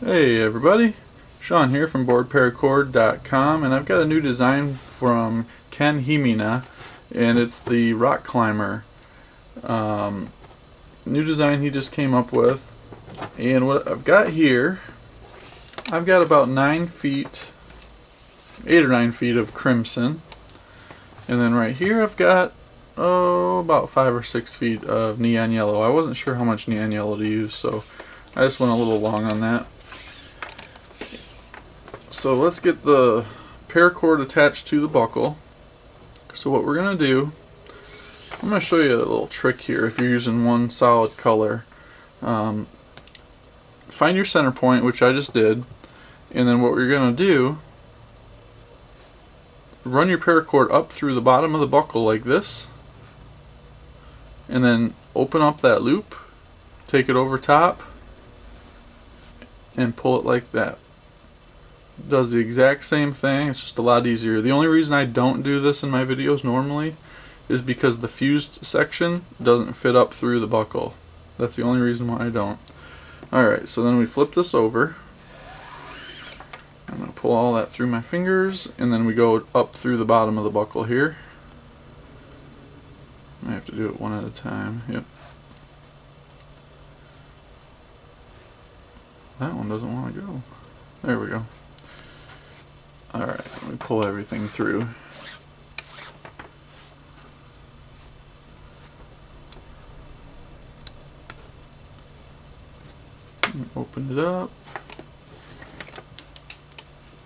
Hey everybody, Sean here from BoredParacord.com, and I've got a new design from Ken Himina, and it's the rock climber. New design he just came up with, and what I've got here, I've got about 9 feet, 8 or 9 feet of crimson, and then right here I've got about 5 or 6 feet of neon yellow. I wasn't sure how much neon yellow to use, so I just went a little long on that. So let's get the paracord attached to the buckle. So what we're going to do, I'm going to show you a little trick here if you're using one solid color. Find your center point, which I just did, and then what we're going to do, run your paracord up through the bottom of the buckle like this, and then open up that loop, take it over top, and pull it like that. Does the exact same thing, it's just a lot easier. The only reason I don't do this in my videos normally is because the fused section doesn't fit up through the buckle. That's the only reason why I don't. Alright, so then we flip this over. I'm going to pull all that through my fingers, and then we go up through the bottom of the buckle here. I have to do it one at a time. Yep. That one doesn't want to go. There we go. Alright, let me pull everything through. Open it up.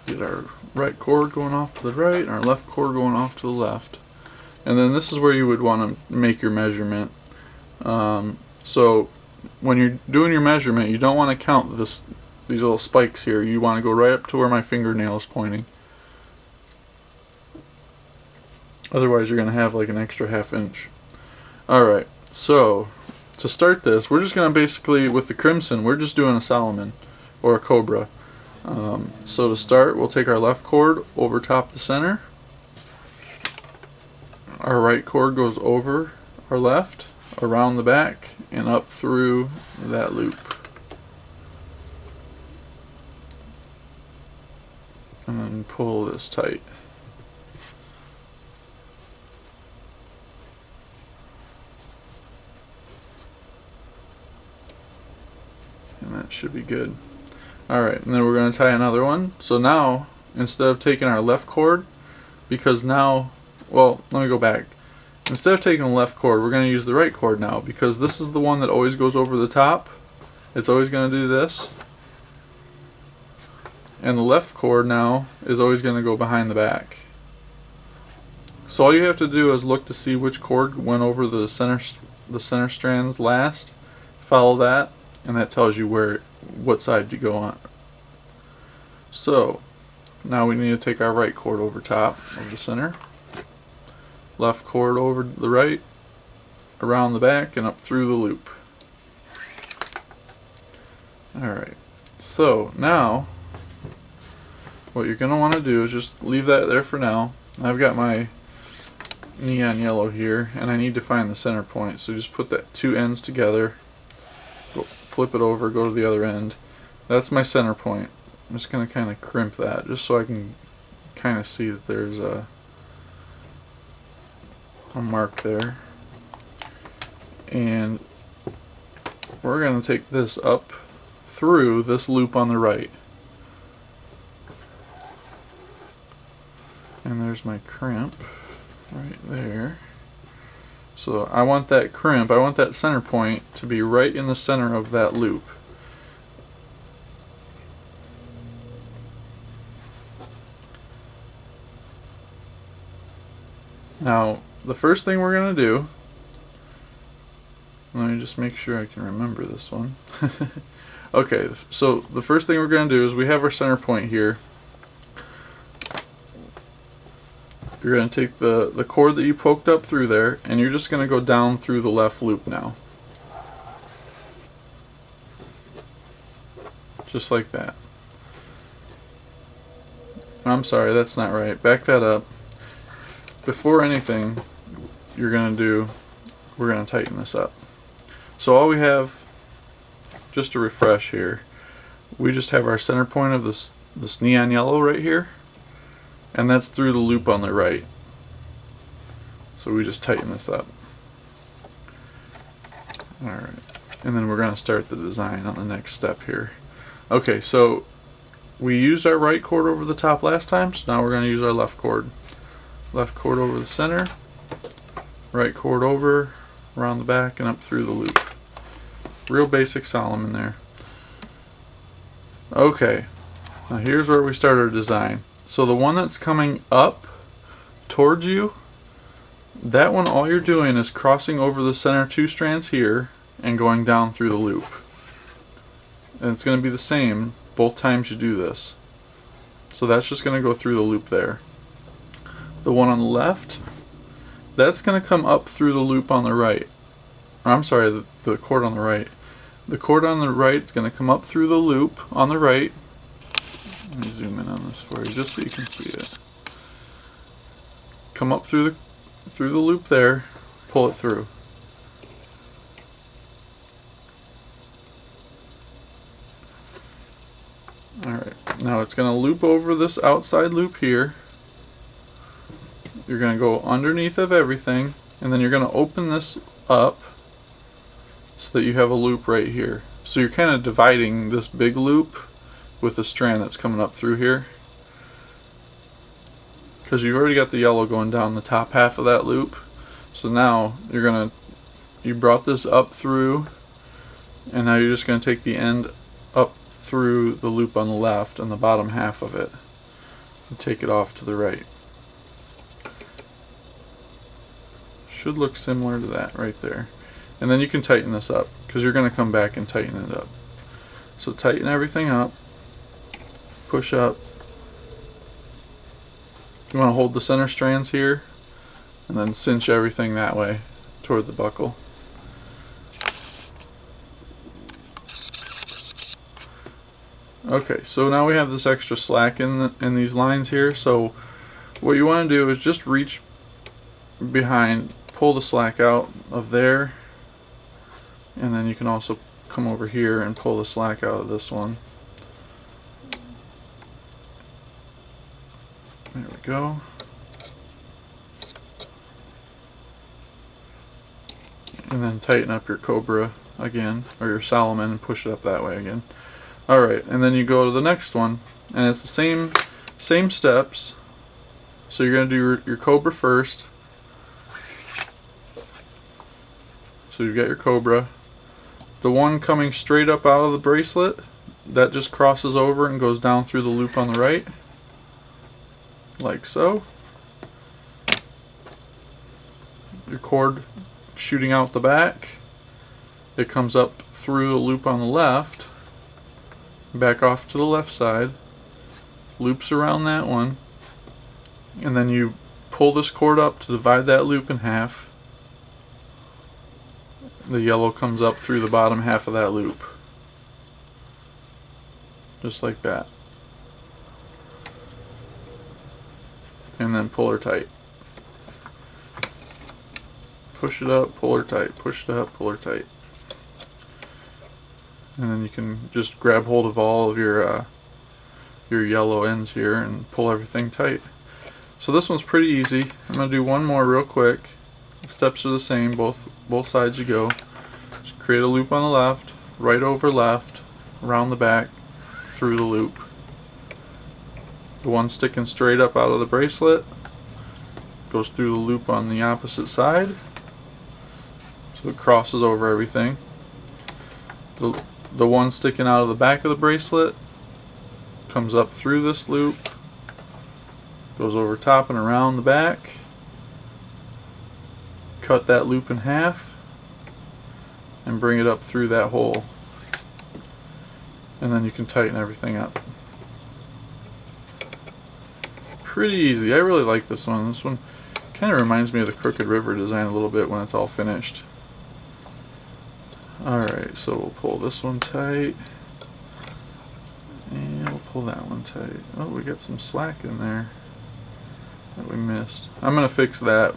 Get our right cord going off to the right and our left cord going off to the left. And then this is where you would want to make your measurement. So when you're doing your measurement, you don't want to count these little spikes here. You want to go right up to where my fingernail is pointing. Otherwise you're going to have like an extra ½ inch. Alright, so to start this, we're just going to basically, with the crimson, we're just doing a Solomon or a Cobra. So to start, we'll take our left cord over top the center. Our right cord goes over our left, around the back, and up through that loop. And then pull this tight. And that should be good. Alright, and then we're going to tie another one. So now, instead of taking our left cord, because now, well, let me go back. Instead of taking the left cord, we're going to use the right cord now, because this is the one that always goes over the top. It's always going to do this. And the left cord now is always going to go behind the back. So all you have to do is look to see which cord went over the center strands last. Follow that, and that tells you what side you go on. So now we need to take our right cord over top of the center, left cord over the right, around the back, and up through the loop. Alright, so now what you're going to want to do is just leave that there for now. I've got my neon yellow here, and I need to find the center point, so just put that two ends together, flip it over, go to the other end. That's my center point. I'm just going to kind of crimp that just so I can kind of see that there's a mark there. And we're going to take this up through this loop on the right. And there's my crimp right there. So I want that crimp, I want that center point to be right in the center of that loop. Now, the first thing we're going to do, let me just make sure I can remember this one. Okay, so the first thing we're going to do is we have our center point here. You're going to take the cord that you poked up through there, and you're just going to go down through the left loop now. Just like that. I'm sorry, that's not right. Back that up. Before anything you're going to do, we're going to tighten this up. So all we have, just to refresh here, we just have our center point of this neon yellow right here, and that's through the loop on the right. So we just tighten this up. Alright, and then we're going to start the design on the next step here. Okay, so we used our right cord over the top last time, so now we're going to use our left cord. Left cord over the center, right cord over, around the back, and up through the loop. Real basic Solomon there. Okay, now here's where we start our design. So the one that's coming up towards you, that one, all you're doing is crossing over the center two strands here and going down through the loop. And it's going to be the same both times you do this. So that's just going to go through the loop there. The one on the left, that's going to come up through the loop on the right. I'm sorry, the cord on the right. The cord on the right is going to come up through the loop on the right. Let me zoom in on this for you just so you can see it. Come up through the loop there, pull it through. Alright, now it's going to loop over this outside loop here. You're going to go underneath of everything, and then you're going to open this up so that you have a loop right here. So you're kind of dividing this big loop with the strand that's coming up through here, because you've already got the yellow going down the top half of that loop. So now you brought this up through, and now you're just going to take the end up through the loop on the left and the bottom half of it and take it off to the right. Should look similar to that right there. And then you can tighten this up, because you're going to come back and tighten it up. So tighten everything up, push up. You want to hold the center strands here and then cinch everything that way toward the buckle. Okay, so now we have this extra slack in these lines here. So what you want to do is just reach behind, pull the slack out of there, and then you can also come over here and pull the slack out of this one. There we go. And then tighten up your Cobra again, or your Solomon, and push it up that way again. Alright, and then you go to the next one, and it's the same steps. So you're going to do your Cobra first. So you've got your Cobra. The one coming straight up out of the bracelet, that just crosses over and goes down through the loop on the right, like so. Your cord shooting out the back, it comes up through the loop on the left, back off to the left side, loops around that one, and then you pull this cord up to divide that loop in half. The yellow comes up through the bottom half of that loop, just like that, and then pull her tight. Push it up, pull her tight, push it up, pull her tight. And then you can just grab hold of all of your yellow ends here and pull everything tight. So this one's pretty easy. I'm going to do one more real quick. The steps are the same, both sides you go. Just create a loop on the left, right over left, around the back, through the loop. The one sticking straight up out of the bracelet goes through the loop on the opposite side, so it crosses over everything. The one sticking out of the back of the bracelet comes up through this loop, goes over top and around the back. Cut that loop in half and bring it up through that hole, and then you can tighten everything up. Pretty easy. I really like this one. This one kind of reminds me of the Crooked River design a little bit when it's all finished. Alright, so we'll pull this one tight, and we'll pull that one tight. Oh, we got some slack in there that we missed. I'm going to fix that.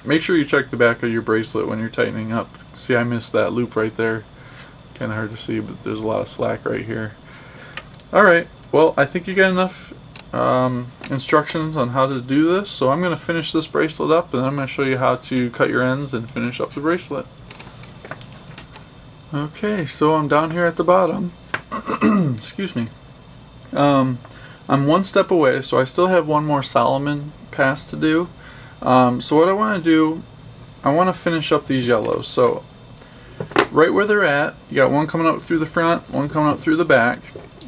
Make sure you check the back of your bracelet when you're tightening up. See, I missed that loop right there. Kind of hard to see, but there's a lot of slack right here. Alright, well, I think you got enough instructions on how to do this, so I'm going to finish this bracelet up, and then I'm going to show you how to cut your ends and finish up the bracelet. Okay, so I'm down here at the bottom. Excuse me. I'm one step away, so I still have one more Solomon pass to do. So what I want to do, I want to finish up these yellows. So right where they're at, you got one coming up through the front, one coming up through the back.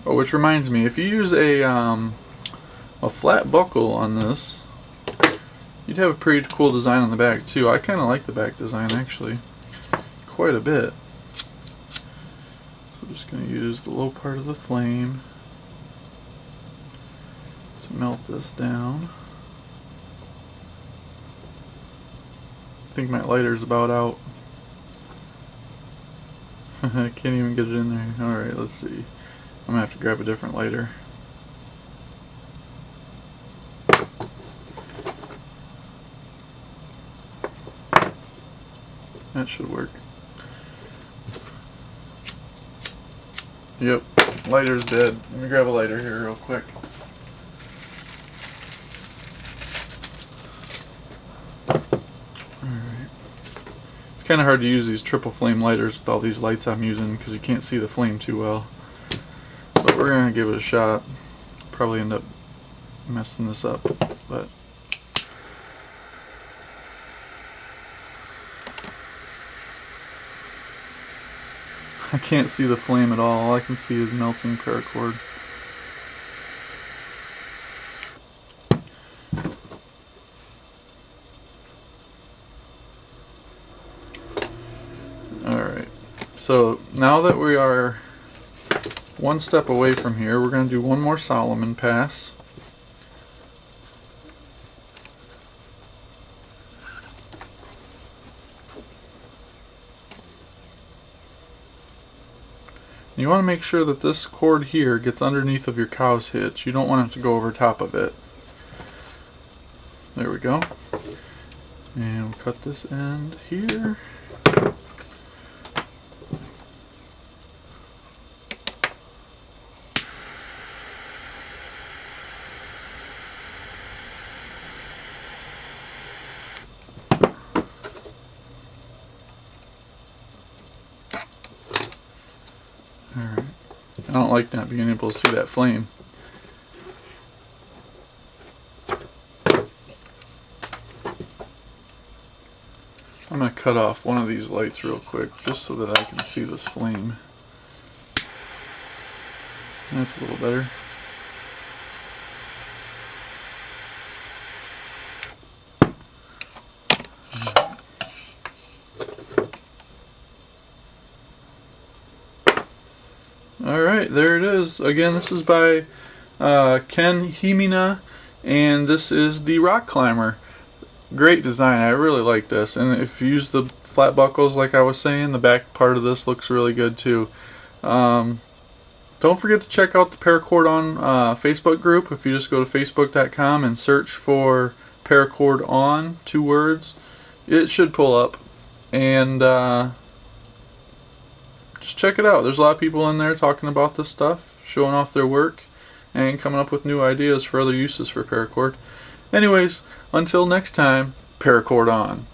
Oh, which reminds me, if you use a flat buckle on this, you'd have a pretty cool design on the back too. I kind of like the back design actually, quite a bit. So I'm just going to use the low part of the flame to melt this down. I think my lighter's about out. I can't even get it in there. Alright, let's see. I'm going to have to grab a different lighter. That should work. Yep, lighter's dead. Let me grab a lighter here real quick. It's kind of hard to use these triple flame lighters with all these lights I'm using because you can't see the flame too well. But we're going to give it a shot. Probably end up messing this up, but I can't see the flame at all. All I can see is melting paracord. Alright, so now that we are one step away from here, we're going to do one more Solomon pass. You want to make sure that this cord here gets underneath of your cow's hitch. You don't want it to go over top of it. There we go. And we'll cut this end here. Alright. I don't like not being able to see that flame. I'm going to cut off one of these lights real quick just so that I can see this flame. That's a little better. Alright, there it is. Again, this is by Ken Himina, and this is the Rock Climber. Great design. I really like this. And if you use the flat buckles like I was saying, the back part of this looks really good too. Don't forget to check out the Paracord on Facebook group. If you just go to facebook.com and search for Paracord on, 2 words, it should pull up. And just check it out. There's a lot of people in there talking about this stuff, showing off their work, and coming up with new ideas for other uses for Paracord. Anyways, until next time, Paracord on.